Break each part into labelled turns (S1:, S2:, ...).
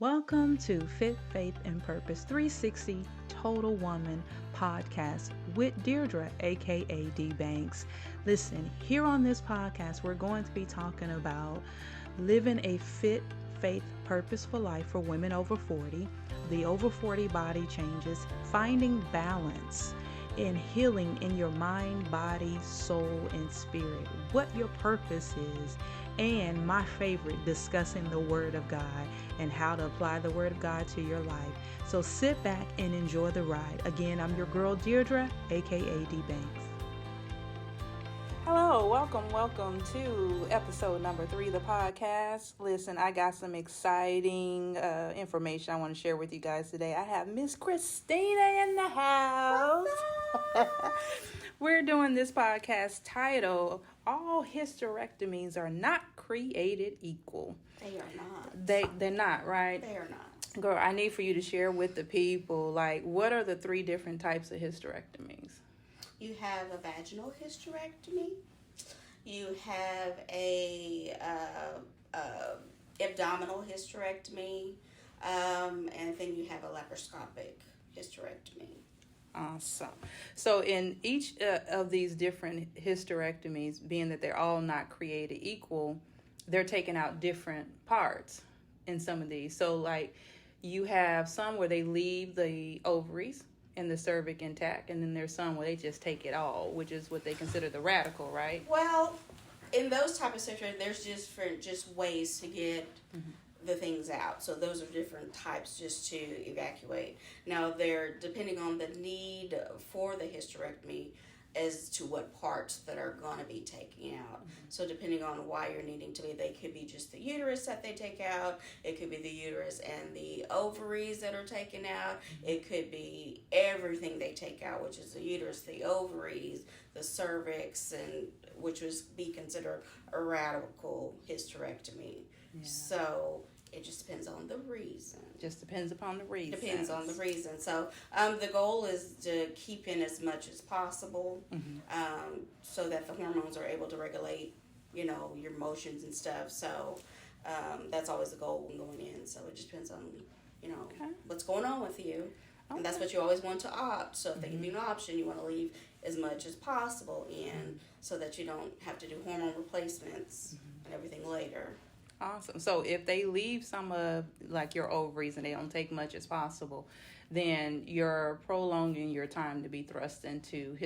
S1: Welcome to Fit, Faith, and Purpose 360 Total Woman podcast with Deirdre, aka D Banks. Listen, here on this podcast, we're going to be talking about living a fit, faith, purposeful life for women over 40, the over 40 body changes, finding balance, and healing in your mind, body, soul, and spirit, what your purpose is, and my favorite, discussing the Word of God and how to apply the Word of God to your life. So sit back and enjoy the ride. Again, I'm your girl Deirdre, aka D Banks. Hello, welcome to episode number 3 of the podcast. Listen, I got some exciting information I want to share with you guys today. I have Miss Christina in the house. We're doing this podcast titled, All Hysterectomies Are Not Created Equal.
S2: They are not.
S1: They're not, right?
S2: They are not.
S1: Girl, I need for you to share with the people, like, what are the 3 different types of hysterectomies?
S2: You have a vaginal hysterectomy. You have a abdominal hysterectomy. And then you have a laparoscopic hysterectomy.
S1: Awesome. So in each of these different hysterectomies, being that they're all not created equal, they're taking out different parts in some of these. So like you have some where they leave the ovaries and the cervix intact, and then there's some where they just take it all, which is what they consider the radical, right?
S2: Well, in those type of situations, there's just ways to get the things out. So those are different types just to evacuate. Now, they're depending on the need for the hysterectomy as to what parts that are going to be taken out. So depending on why you're needing to be, they could be just the uterus that they take out. It could be the uterus and the ovaries that are taken out. It could be everything they take out, which is the uterus, the ovaries, the cervix, and which would be considered a radical hysterectomy. Yeah. So it just depends on the reason.
S1: Just depends upon the reason.
S2: Depends on the reason. So the goal is to keep in as much as possible, so that the hormones are able to regulate, your emotions and stuff. So that's always the goal when going in. So it just depends on, what's going on with you. Okay. And that's what you always want to opt. So if they give you an option, you want to leave as much as possible in so that you don't have to do hormone replacements and everything later.
S1: Awesome. So if they leave some of like your ovaries and they don't take much as possible, then you're prolonging your time to be thrust into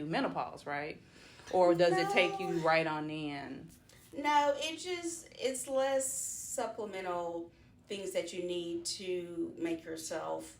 S1: menopause, right? Or does it take you right on in?
S2: No, it's less supplemental things that you need to make yourself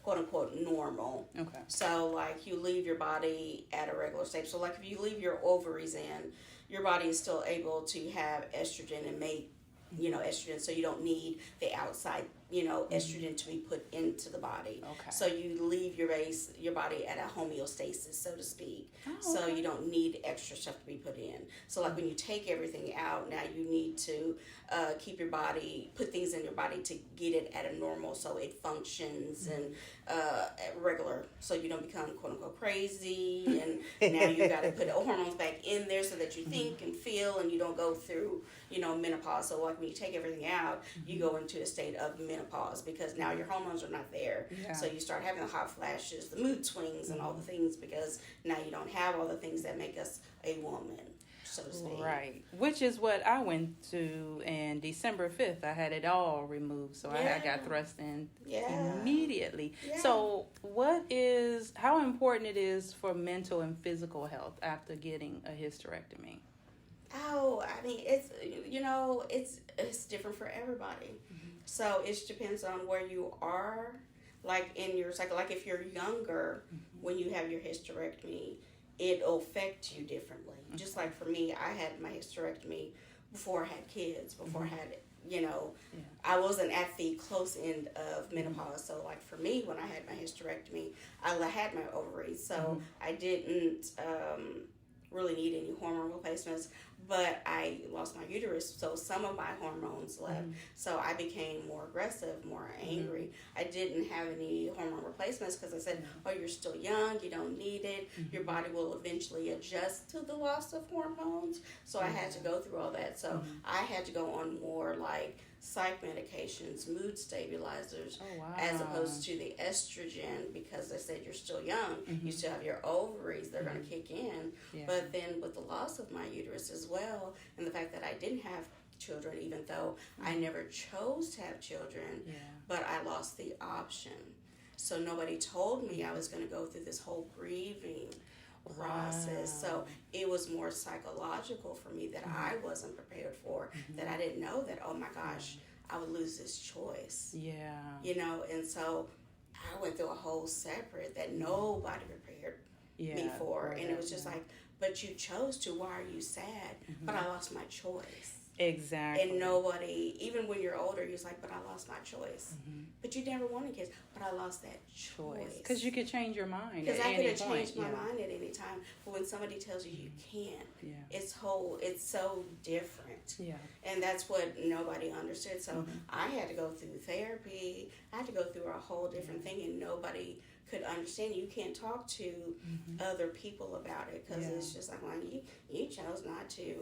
S2: quote unquote normal. Okay. So like you leave your body at a regular state. So like if you leave your ovaries in, your body is still able to have estrogen and make, estrogen. So you don't need the outside, estrogen to be put into the body. Okay. So you leave your body at a homeostasis, so to speak. Oh, okay. So you don't need extra stuff to be put in. So like when you take everything out, now you need to keep your body, put things in your body to get it at a normal so it functions and regular, so you don't become quote unquote crazy. And now you got to put hormones back in there so that you think and feel and you don't go through, menopause. So like when you take everything out, you go into a state of menopause because now your hormones are not there. Yeah. So you start having the hot flashes, the mood swings, and all the things because now you don't have all the things that make us a woman, so to speak. Right.
S1: Which is what I went to, and December 5th, I had it all removed. So I got thrust in immediately. Yeah. So how important it is for mental and physical health after getting a hysterectomy?
S2: Oh, I mean, it's different for everybody. So it depends on where you are, like in your cycle. Like if you're younger, when you have your hysterectomy, it'll affect you differently. Just like for me, I had my hysterectomy before I had kids, before I had, I wasn't at the close end of menopause. So like for me, when I had my hysterectomy, I had my ovaries. So I didn't really need any hormone replacements, but I lost my uterus, so some of my hormones left. So I became more aggressive, more angry. I didn't have any hormone replacements because I said, oh, you're still young, you don't need it. Your body will eventually adjust to the loss of hormones. So I had to go through all that. So I had to go on more like psych medications, mood stabilizers,
S1: Oh, wow.
S2: as opposed to the estrogen, because they said you're still young, you still have your ovaries, they're going to kick in.
S1: Yeah.
S2: But then with the loss of my uterus as well, and the fact that I didn't have children, even though I never chose to have children, but I lost the option. So nobody told me I was going to go through this whole grieving process. So it was more psychological for me that I wasn't prepared for, that I didn't know that, oh my gosh, I would lose this choice.
S1: Yeah.
S2: You know, and so I went through a whole separate that nobody prepared me for. And it was just like, but you chose to, why are you sad? But I lost my choice.
S1: Exactly.
S2: And nobody, even when you're older, you're like, but I lost my choice. But you never wanted kids, but I lost that choice.
S1: Because you could change your mind.
S2: Because I could have changed my mind at any time. But when somebody tells you you can't, it's so different.
S1: Yeah.
S2: And that's what nobody understood. So I had to go through therapy. I had to go through a whole different thing, and nobody could understand. You can't talk to other people about it because it's just like, well, you chose not to.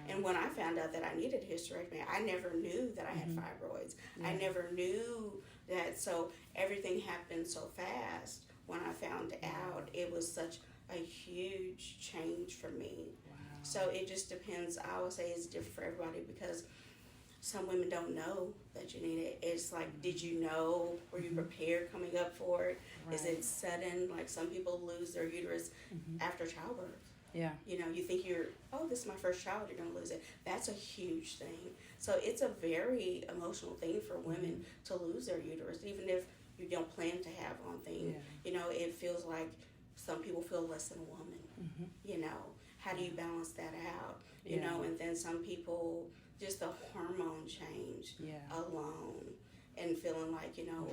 S2: And when I found out that I needed a hysterectomy, I never knew that I had fibroids. I never knew that. So everything happened so fast. When I found out, it was such a huge change for me.
S1: Wow.
S2: So it just depends. I would say it's different for everybody because some women don't know that you need it. It's like, did you know? Were you prepared coming up for it? Right. Is it sudden? Like some people lose their uterus after childbirth.
S1: Yeah.
S2: You know, you think this is my first child, you're going to lose it. That's a huge thing. So it's a very emotional thing for women to lose their uterus, even if you don't plan to have one thing. You know, it feels like some people feel less than a woman. You know, how do you balance that out? You know, and then some people, just the hormone change alone, and feeling like, you know,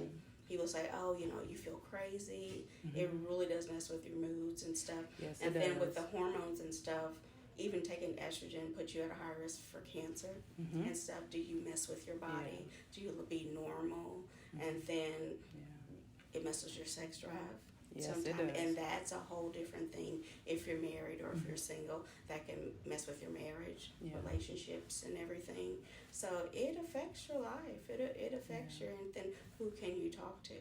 S2: people say, oh, you know, you feel crazy. It really does mess with your moods and stuff.
S1: Yes,
S2: and
S1: it
S2: then
S1: does.
S2: with the hormones and stuff, even taking estrogen puts you at a high risk for cancer and stuff. Do you mess with your body? Do you be normal? And then it messes your sex drive.
S1: Yes, it does.
S2: And that's a whole different thing if you're married or if you're single. That can mess with your marriage, relationships, and everything. So it affects your life. It affects you, and then who can you talk to?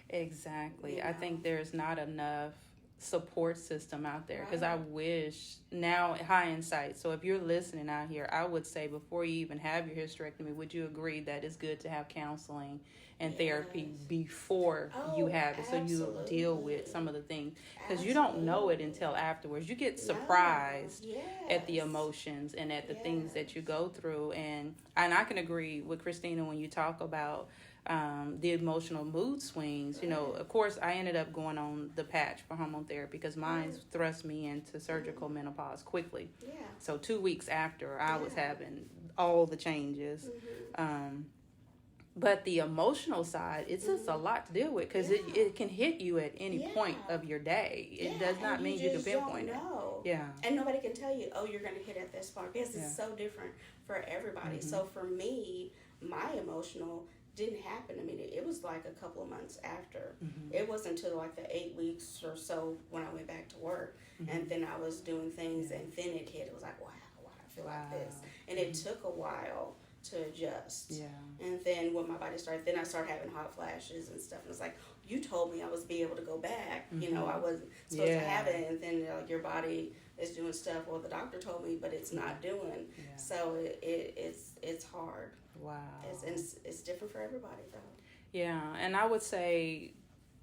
S1: Exactly.
S2: You know?
S1: I think there's not enough support system out there because I wish now, hindsight, so if you're listening out here, I would say before you even have your hysterectomy, would you agree that it's good to have counseling and therapy before you have it, so you deal with some of the things, because you don't know it until afterwards. You get surprised at the emotions and at the things that you go through, and I can agree with Christina when you talk about the emotional mood swings. You know, of course, I ended up going on the patch for hormone therapy because mine thrust me into surgical menopause quickly. So 2 weeks after, I was having all the changes. But the emotional side, it's just a lot to deal with because it can hit you at any point of your day. It does not mean you can pinpoint it. Yeah.
S2: And nobody can tell you, oh, you're going to hit at this part, because it's so different for everybody. So for me, my emotional didn't happen. I mean, it was like a couple of months after. It wasn't until like the 8 weeks or so when I went back to work, and then I was doing things, and then it hit. It was like, wow, I feel like this. And it took a while to adjust. And then when my body started, then I started having hot flashes and stuff. And it's like, you told me I was be able to go back. You know, I wasn't supposed to have it. And then your body is doing stuff. Well, the doctor told me, but it's not doing. So it's hard.
S1: Wow.
S2: It's different for everybody, though.
S1: Yeah, and I would say,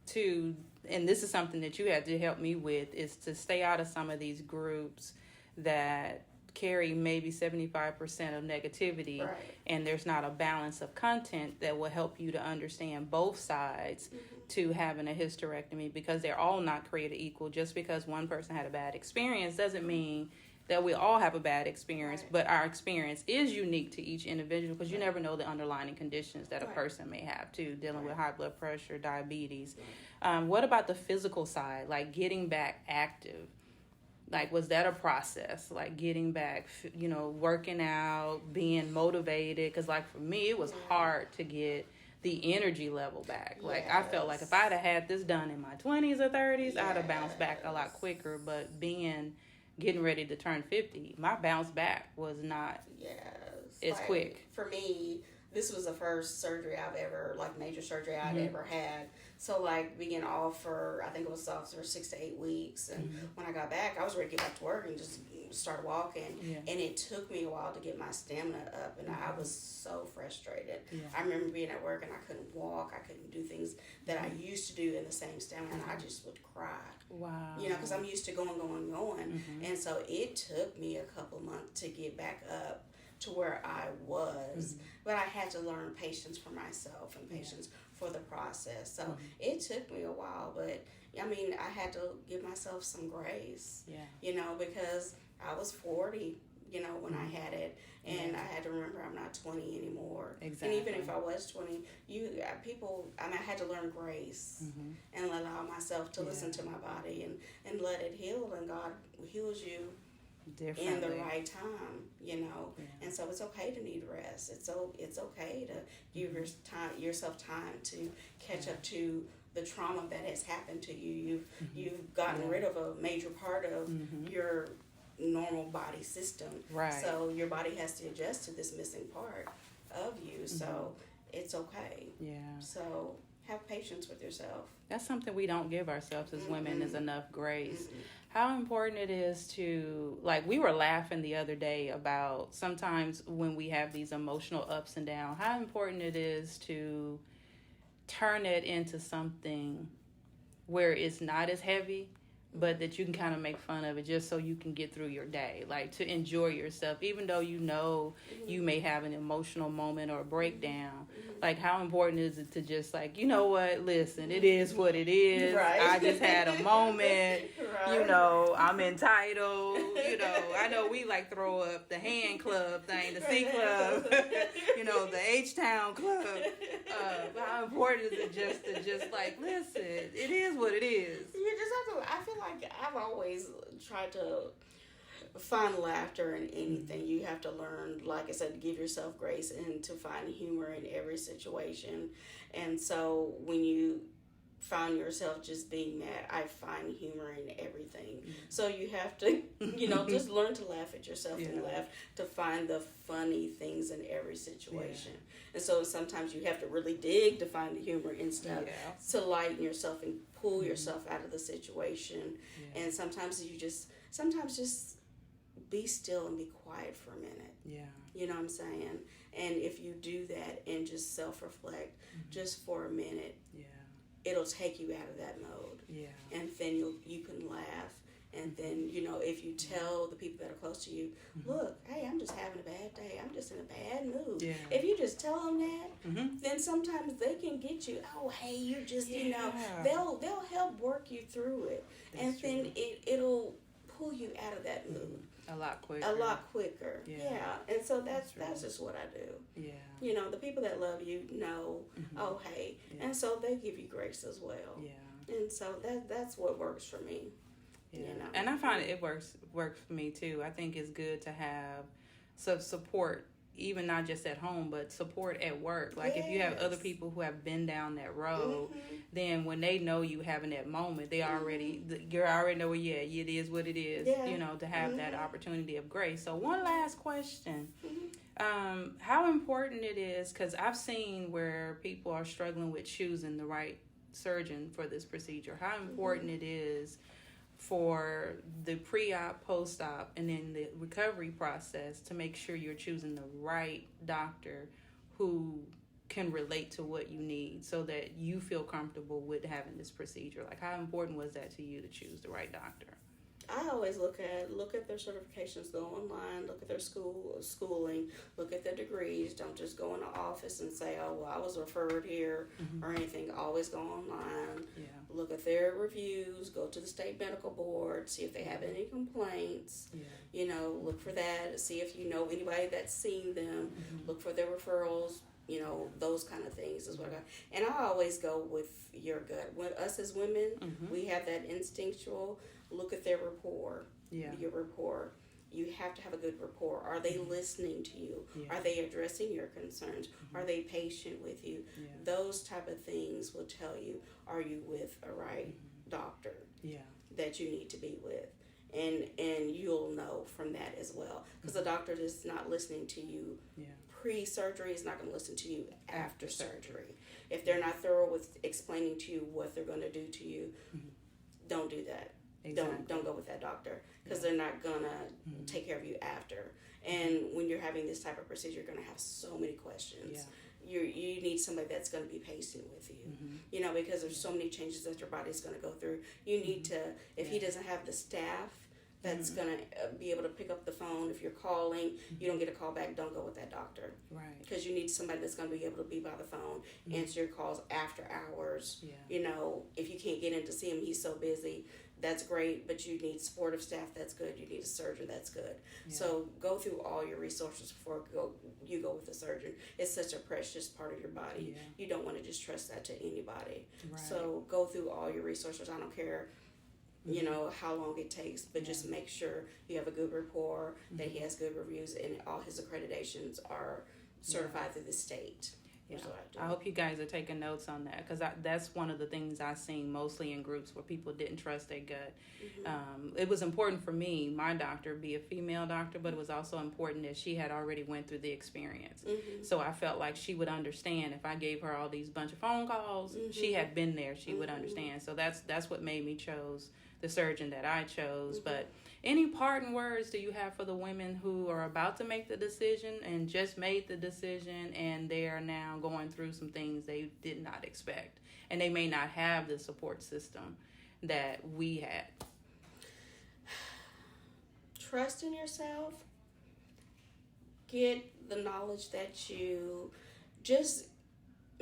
S1: too, and this is something that you had to help me with, is to stay out of some of these groups that carry maybe 75% of negativity, and there's not a balance of content that will help you to understand both sides to having a hysterectomy, because they're all not created equal. Just because one person had a bad experience doesn't mean that we all have a bad experience, but our experience is unique to each individual, because you never know the underlying conditions that a person may have too, dealing with high blood pressure, diabetes. What about the physical side, like getting back active? Like, was that a process? Like getting back, you know, working out, being motivated? Because like for me, it was hard to get the energy level back. Like I felt like if I'd have had this done in my 20s or 30s, I'd have bounced back a lot quicker. But getting ready to turn 50, my bounce back was not as quick.
S2: For me, this was the first surgery I've ever, like major surgery I'd ever had. So like being off for, I think it was off for 6 to 8 weeks. And when I got back, I was ready to get back to work and just start walking. Yeah. And it took me a while to get my stamina up, and I was so frustrated. Yeah. I remember being at work and I couldn't walk. I couldn't do things that I used to do in the same stamina, and I just would cry.
S1: Wow.
S2: You know, because I'm used to going. And so it took me a couple months to get back up to where I was. But I had to learn patience for myself and patience for the process. So it took me a while, but I mean, I had to give myself some grace. Yeah. You know, because I was 40, you know, when I had it, and I had to remember I'm not 20 anymore. Exactly. And even if I was 20, I had to learn grace and allow myself to listen to my body and let it heal, and God heals you in the right time, you know. And so it's okay to need rest. It's okay to give yourself time to catch up to the trauma that has happened to you. You've gotten rid of a major part of your normal body system. Right. So your body has to adjust to this missing part of you. So it's okay. Yeah. So have patience with yourself.
S1: That's something we don't give ourselves as women, is enough grace. How important it is to, like, we were laughing the other day about sometimes when we have these emotional ups and downs, how important it is to turn it into something where it's not as heavy, but that you can kind of make fun of it just so you can get through your day, like to enjoy yourself, even though you know you may have an emotional moment or a breakdown. Like, how important is it to just, like, you know what, listen, it is what it is. Right. I just had a moment. Right. You know, I'm entitled. You know, I know we like throw up the hand club thing, the C club, you know, the H-Town club. But how important is it just like, listen, it is what it is.
S2: You just have to, I feel like I've always tried to find laughter in anything. You have to learn, like I said, to give yourself grace and to find humor in every situation. And so when you find yourself just being mad, I find humor in everything. So you have to, you know, just learn to laugh at yourself and laugh to find the funny things in every situation. And so sometimes you have to really dig to find the humor in stuff to lighten yourself and pull yourself out of the situation. And sometimes just be still and be quiet for a minute. Yeah. You know what I'm saying? And if you do that and just self-reflect just for a minute, it'll take you out of that mode. Yeah. And then you can laugh. And then, you know, if you tell the people that are close to you, look, hey, I'm just having a bad day. I'm just in a bad mood. Yeah. If you just tell them that, then sometimes they can get you, oh, hey, you're just, you know, they'll help work you through it. That's and then it'll pull you out of that mood.
S1: A lot quicker.
S2: Yeah. And so that's just what I do. Yeah. You know, the people that love you know, oh, hey. Yeah. And so they give you grace as well. Yeah. And so that's what works for me. Yeah. You know?
S1: And I find it works for me too. I think it's good to have some support, even not just at home, but support at work. Like if you have other people who have been down that road, then when they know you having that moment, you already know, it is what it is, you know, to have that opportunity of grace. So one last question. How important it is, because I've seen where people are struggling with choosing the right surgeon for this procedure, how important it is for the pre-op, post-op, and then the recovery process to make sure you're choosing the right doctor who can relate to what you need so that you feel comfortable with having this procedure. Like, how important was that to you to choose the right doctor?
S2: I always look at their certifications, go online, look at their schooling, look at their degrees. Don't just go in the office and say, oh, well, I was referred here or anything. Always go online, look at their reviews, go to the state medical board, see if they have any complaints, you know, look for that, see if you know anybody that's seen them, look for their referrals, you know, those kind of things is what I got. And I always go with your gut. When us as women, we have that instinctual. Look at their rapport. Yeah. Your rapport. You have to have a good rapport. Are they listening to you? Yeah. Are they addressing your concerns? Are they patient with you? Yeah. Those type of things will tell you, are you with a right doctor that you need to be with? And you'll know from that as well. Because the doctor is not listening to you pre-surgery is not going to listen to you after surgery. If they're not thorough with explaining to you what they're going to do to you, don't do that. Exactly. Don't go with that doctor, because they're not going to take care of you after. And when you're having this type of procedure, you're going to have so many questions. You need somebody that's going to be patient with you, because there's so many changes that your body's going to go through. You need to, if he doesn't have the staff that's going to be able to pick up the phone. If you're calling, you don't get a call back, don't go with that doctor.
S1: Right.
S2: Because you need somebody that's going to be able to be by the phone, answer your calls after hours. If you can't get in to see him, he's so busy, that's great, but you need supportive staff, that's good. You need a surgeon, that's good. So go through all your resources before you go with a surgeon. It's such a precious part of your body. You don't want to just trust that to anybody. Right. So go through all your resources. I don't care how long it takes, but just make sure you have a good rapport, that he has good reviews, and all his accreditations are certified through the state.
S1: Yeah. I hope you guys are taking notes on that, because that's one of the things I've seen mostly in groups where people didn't trust their gut. It was important for me, my doctor, be a female doctor, but it was also important that she had already went through the experience. So I felt like she would understand if I gave her all these bunch of phone calls. She had been there, she would understand. So that's what made me chose the surgeon that I chose. But any parting words do you have for the women who are about to make the decision and just made the decision, and they are now going through some things they did not expect, and they may not have the support system that we had?
S2: Trust in yourself. Get the knowledge that you just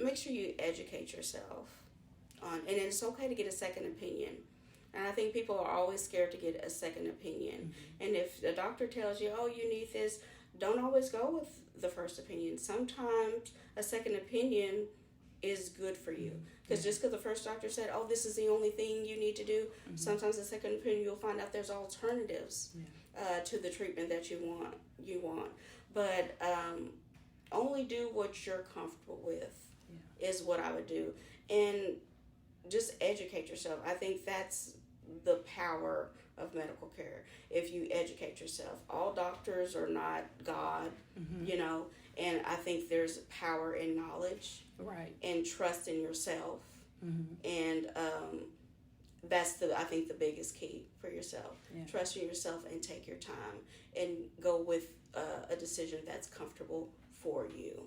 S2: make sure you educate yourself on, and it's okay to get a second opinion. And I think people are always scared to get a second opinion. And if the doctor tells you, oh, you need this, don't always go with the first opinion. Sometimes a second opinion is good for you. Because just because the first doctor said, oh, this is the only thing you need to do, sometimes the second opinion, you'll find out there's alternatives to the treatment that you want. But only do what you're comfortable with is what I would do. And just educate yourself. I think that's the power of medical care. If you educate yourself, all doctors are not God, and I think there's power in knowledge, and trust in yourself, and that's I think the biggest key for yourself. Trust in yourself and take your time and go with a decision that's comfortable for you.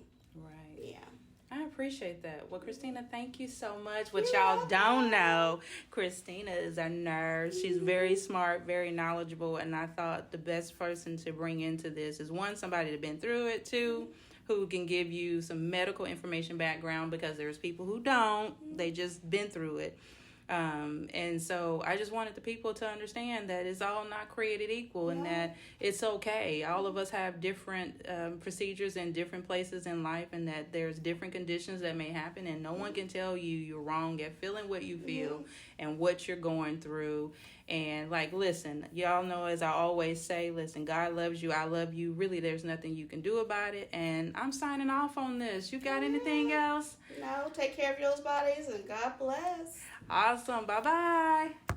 S1: I appreciate that. Well, Christina, thank you so much. What y'all don't know, Christina is a nurse. She's very smart, very knowledgeable, and I thought the best person to bring into this is, one, somebody that's been through it, two, who can give you some medical information background, because there's people who don't. They just been through it. And so I just wanted the people to understand that it's all not created equal, and that it's okay. All of us have different procedures in different places in life, and that there's different conditions that may happen, and no one can tell you you're wrong at feeling what you feel and what you're going through. And listen, y'all know, as I always say, listen, God loves you. I love you. Really, there's nothing you can do about it. And I'm signing off on this. You got anything else?
S2: No, take care of your bodies, and God bless.
S1: Awesome. Bye-bye.